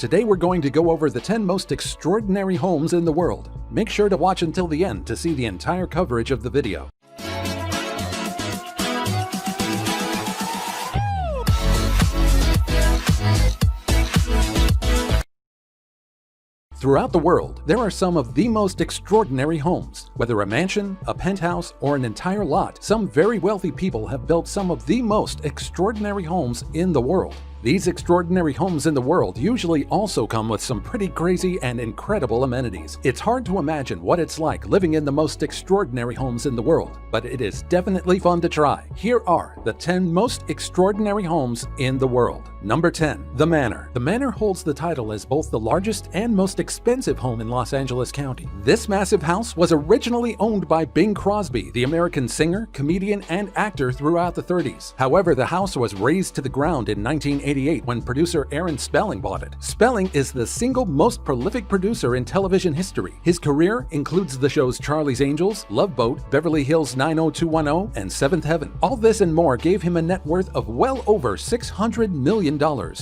Today we're going to go over the 10 most extraordinary homes in the world. Make sure to watch until the end to see the entire coverage of the video. Throughout the world, there are some of the most extraordinary homes. Whether a mansion, a penthouse, or an entire lot, some very wealthy people have built some of the most extraordinary homes in the world. These extraordinary homes in the world usually also come with some pretty crazy and incredible amenities. It's hard to imagine what it's like living in the most extraordinary homes in the world, but it is definitely fun to try. Here are the 10 most extraordinary homes in the world. Number 10. The Manor. The Manor holds the title as both the largest and most expensive home in Los Angeles County. This massive house was originally owned by Bing Crosby, the American singer, comedian, and actor throughout the 30s. However, the house was razed to the ground in 1988 when producer Aaron Spelling bought it. Spelling is the single most prolific producer in television history. His career includes the shows Charlie's Angels, Love Boat, Beverly Hills 90210, and Seventh Heaven. All this and more gave him a net worth of well over $600 million,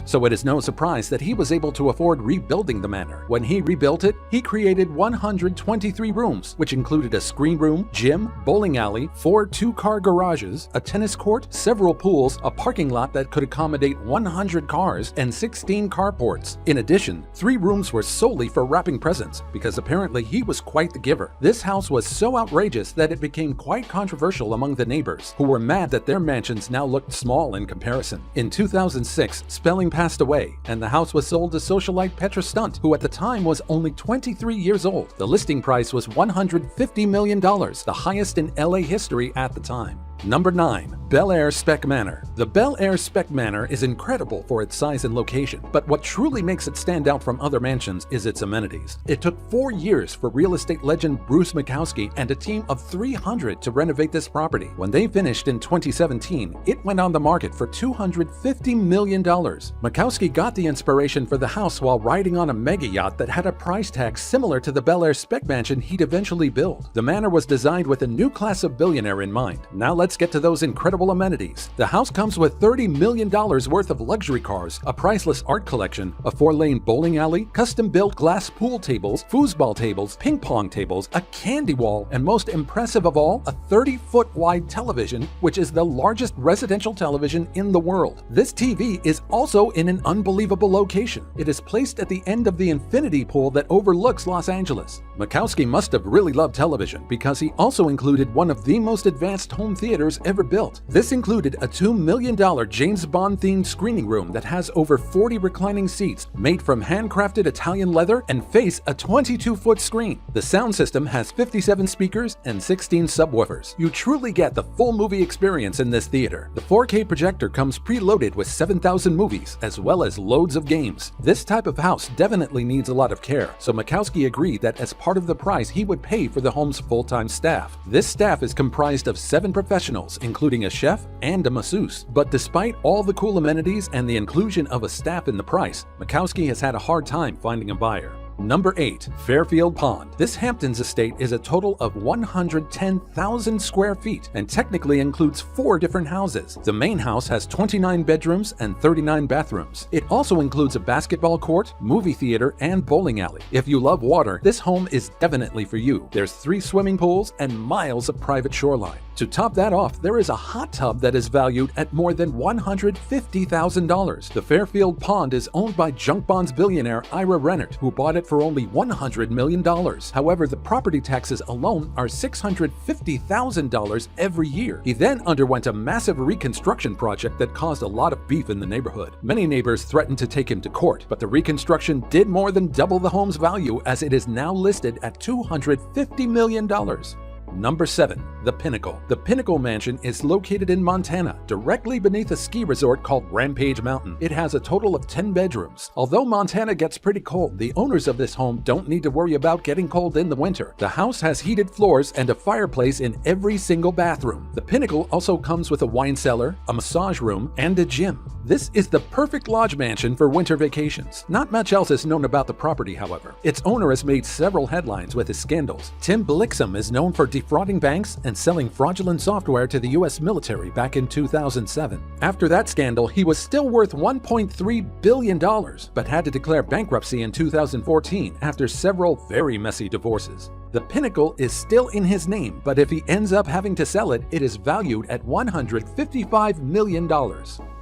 so it is no surprise that he was able to afford rebuilding the Manor. When he rebuilt it, he created 123 rooms, which included a screen room, gym, bowling alley, 4 two-car garages, a tennis court, several pools, a parking lot that could accommodate 100 cars, and 16 carports. In addition, 3 rooms were solely for wrapping presents, because apparently he was quite the giver. This house was so outrageous that it became quite controversial among the neighbors, who were mad that their mansions now looked small in comparison. In 2006, Spelling passed away, and the house was sold to socialite Petra Stunt, who at the time was only 23 years old. The listing price was $150 million, the highest in LA history at the time. Number 9. Bel Air Spec Manor. The Bel Air Spec Manor is incredible for its size and location, but what truly makes it stand out from other mansions is its amenities. It took 4 years for real estate legend Bruce Makowsky and a team of 300 to renovate this property. When they finished in 2017, it went on the market for $250 million. Makowsky got the inspiration for the house while riding on a mega yacht that had a price tag similar to the Bel Air Spec Mansion he'd eventually build. The manor was designed with a new class of billionaire in mind. Now let's get to those incredible amenities. The house comes with $30 million worth of luxury cars, a priceless art collection, a 4-lane bowling alley, custom-built glass pool tables, foosball tables, ping pong tables, a candy wall, and most impressive of all, a 30-foot wide television, which is the largest residential television in the world. This TV is also in an unbelievable location. It is placed at the end of the infinity pool that overlooks Los Angeles. Makowsky must have really loved television because he also included one of the most advanced home theaters ever built. This included a $2 million James Bond-themed screening room that has over 40 reclining seats made from handcrafted Italian leather and face a 22-foot screen. The sound system has 57 speakers and 16 subwoofers. You truly get the full movie experience in this theater. The 4K projector comes preloaded with 7,000 movies as well as loads of games. This type of house definitely needs a lot of care, so Makowsky agreed that as part of the price he would pay for the home's full-time staff. This staff is comprised of 7 professionals, including a chef and a masseuse. But despite all the cool amenities and the inclusion of a staff in the price, Makowsky has had a hard time finding a buyer. Number 8. Fairfield Pond. This Hamptons estate is a total of 110,000 square feet and technically includes 4 different houses. The main house has 29 bedrooms and 39 bathrooms. It also includes a basketball court, movie theater, and bowling alley. If you love water, this home is definitely for you. There's 3 swimming pools and miles of private shoreline. To top that off, there is a hot tub that is valued at more than $150,000. The Fairfield Pond is owned by junk bonds billionaire Ira Rennert, who bought it for only $100 million. However, the property taxes alone are $650,000 every year. He then underwent a massive reconstruction project that caused a lot of beef in the neighborhood. Many neighbors threatened to take him to court, but the reconstruction did more than double the home's value, as it is now listed at $250 million. Number 7. The Pinnacle. The Pinnacle Mansion is located in Montana, directly beneath a ski resort called Rampage Mountain. It has a total of 10 bedrooms. Although Montana gets pretty cold, the owners of this home don't need to worry about getting cold in the winter. The house has heated floors and a fireplace in every single bathroom. The Pinnacle also comes with a wine cellar, a massage room, and a gym. This is the perfect lodge mansion for winter vacations. Not much else is known about the property, however. Its owner has made several headlines with his scandals. Tim Blixham is known for defrauding banks and selling fraudulent software to the US military back in 2007. After that scandal, he was still worth $1.3 billion, but had to declare bankruptcy in 2014 after several very messy divorces. The Pinnacle is still in his name, but if he ends up having to sell it, it is valued at $155 million.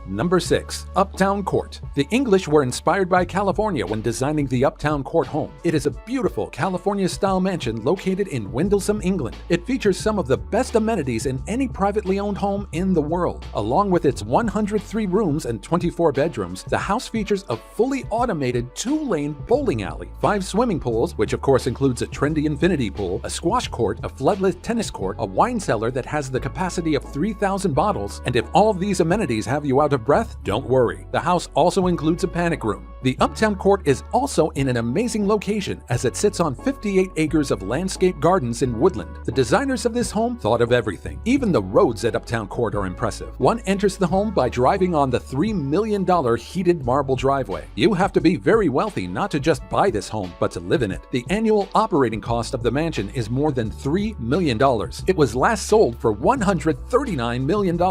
Number 6. Uptown Court. The English were inspired by California when designing the Uptown Court home. It is a beautiful California-style mansion located in Windlesham, England. It features some of the best amenities in any privately owned home in the world. Along with its 103 rooms and 24 bedrooms, the house features a fully automated 2-lane bowling alley, 5 swimming pools, which of course includes a trendy infinity pool, a squash court, a floodlit tennis court, a wine cellar that has the capacity of 3,000 bottles, and if all of these amenities have you out of breath, don't worry. The house also includes a panic room. The Uptown Court is also in an amazing location as it sits on 58 acres of landscape gardens in Woodland. The designers of this home thought of everything. Even the roads at Uptown Court are impressive. One enters the home by driving on the $3 million heated marble driveway. You have to be very wealthy not to just buy this home, but to live in it. The annual operating cost of the mansion is more than $3 million. It was last sold for $139 million.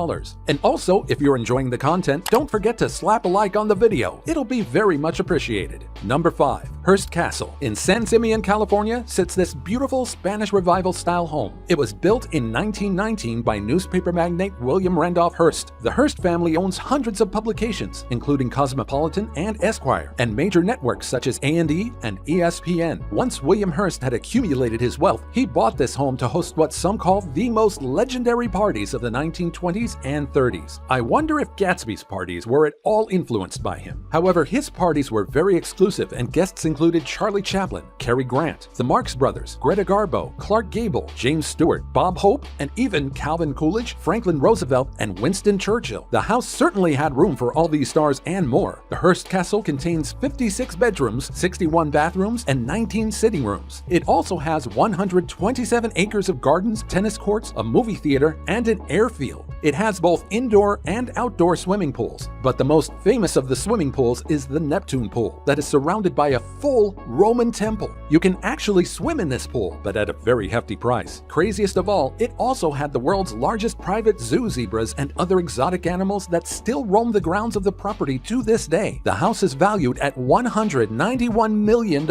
And also, if you're enjoying the content, don't forget to slap a like on the video. It'll be very much appreciated. Number 5. Hearst Castle. In San Simeon, California, sits this beautiful Spanish Revival-style home. It was built in 1919 by newspaper magnate William Randolph Hearst. The Hearst family owns hundreds of publications, including Cosmopolitan and Esquire, and major networks such as A&E and ESPN. Once William Hearst had accumulated his wealth, he bought this home to host what some call the most legendary parties of the 1920s and 30s. I wonder if Gatsby's parties were at all influenced by him. However, his parties were very exclusive, and guests included Charlie Chaplin, Cary Grant, the Marx Brothers, Greta Garbo, Clark Gable, James Stewart, Bob Hope, and even Calvin Coolidge, Franklin Roosevelt, and Winston Churchill. The house certainly had room for all these stars and more. The Hearst Castle contains 56 bedrooms, 61 bathrooms, and 19 sitting rooms. It also has 127 acres of gardens, tennis courts, a movie theater, and an airfield. It has both indoor and outdoor swimming pools, but the most famous of the swimming pools is the Neptune pool that is surrounded by a full Roman temple. You can actually swim in this pool, but at a very hefty price. Craziest of all, it also had the world's largest private zoo zebras and other exotic animals that still roam the grounds of the property to this day. The house is valued at $191 million.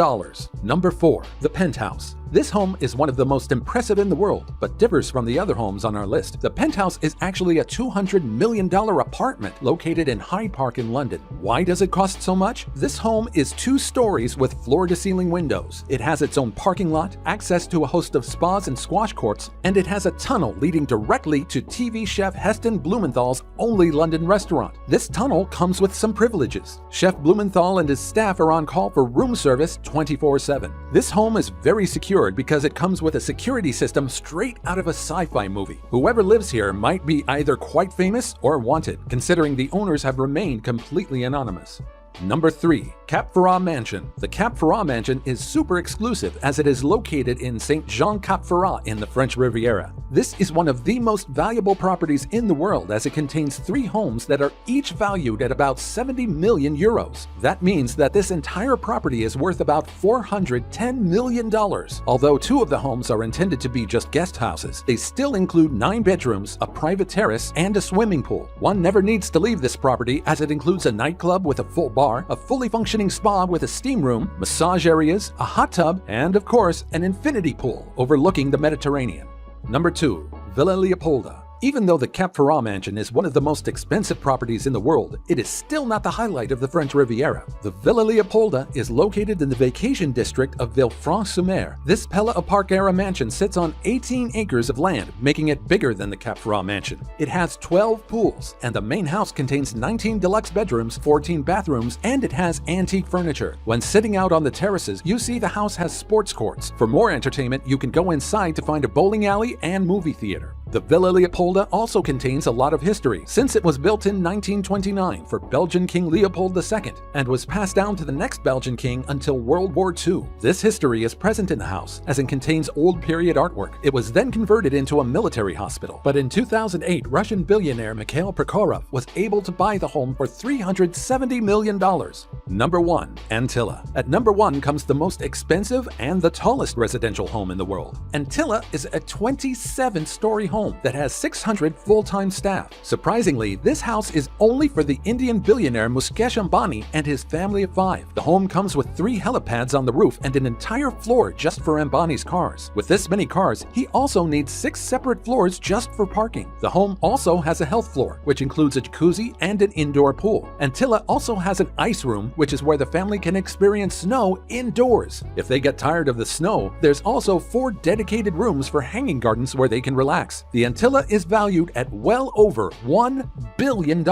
Number 4. The Penthouse. This home is one of the most impressive in the world, but differs from the other homes on our list. The Penthouse is actually a $200 million apartment located in Hypark in London. Why does it cost so much? This home is 2 stories with floor-to-ceiling windows. It has its own parking lot, access to a host of spas and squash courts, and it has a tunnel leading directly to TV chef Heston Blumenthal's only London restaurant. This tunnel comes with some privileges. Chef Blumenthal and his staff are on call for room service 24/7. This home is very secure because it comes with a security system straight out of a sci-fi movie. Whoever lives here might be either quite famous or wanted, considering the owners have remained completely anonymous. Number 3. Catfura Mansion. The Catfura Mansion is super exclusive as it is located in St. Jean-Cap-Ferrat in the French Riviera. This is one of the most valuable properties in the world as it contains 3 homes that are each valued at about 70 million euros. That means that this entire property is worth about $410 million. Although 2 of the homes are intended to be just guest houses, they still include 9 bedrooms, a private terrace, and a swimming pool. One never needs to leave this property as it includes a nightclub with a full bar, a fully functioning spa with a steam room, massage areas, a hot tub, and of course, an infinity pool overlooking the Mediterranean. Number 2. Villa Leopolda. Even though the Catfura Mansion is one of the most expensive properties in the world, it is still not the highlight of the French Riviera. The Villa Leopolda is located in the vacation district of Villefranche-sur-mer. This Pella Park-era mansion sits on 18 acres of land, making it bigger than the Catfura Mansion. It has 12 pools, and the main house contains 19 deluxe bedrooms, 14 bathrooms, and it has antique furniture. When sitting out on the terraces, you see the house has sports courts. For more entertainment, you can go inside to find a bowling alley and movie theater. The Villa Leopolda also contains a lot of history, since it was built in 1929 for Belgian King Leopold II and was passed down to the next Belgian king until World War II. This history is present in the house, as it contains old period artwork. It was then converted into a military hospital, but in 2008, Russian billionaire Mikhail Prokhorov was able to buy the home for $370 million. Number 1. Antilla. At number 1 comes the most expensive and the tallest residential home in the world. Antilla is a 27-story home that has 600 full-time staff. Surprisingly, this house is only for the Indian billionaire Mukesh Ambani and his family of 5. The home comes with 3 helipads on the roof and an entire floor just for Ambani's cars. With this many cars, he also needs 6 separate floors just for parking. The home also has a health floor, which includes a jacuzzi and an indoor pool. Antilla also has an ice room, which is where the family can experience snow indoors. If they get tired of the snow, there's also 4 dedicated rooms for hanging gardens where they can relax. The Antilla is valued at well over $1 billion.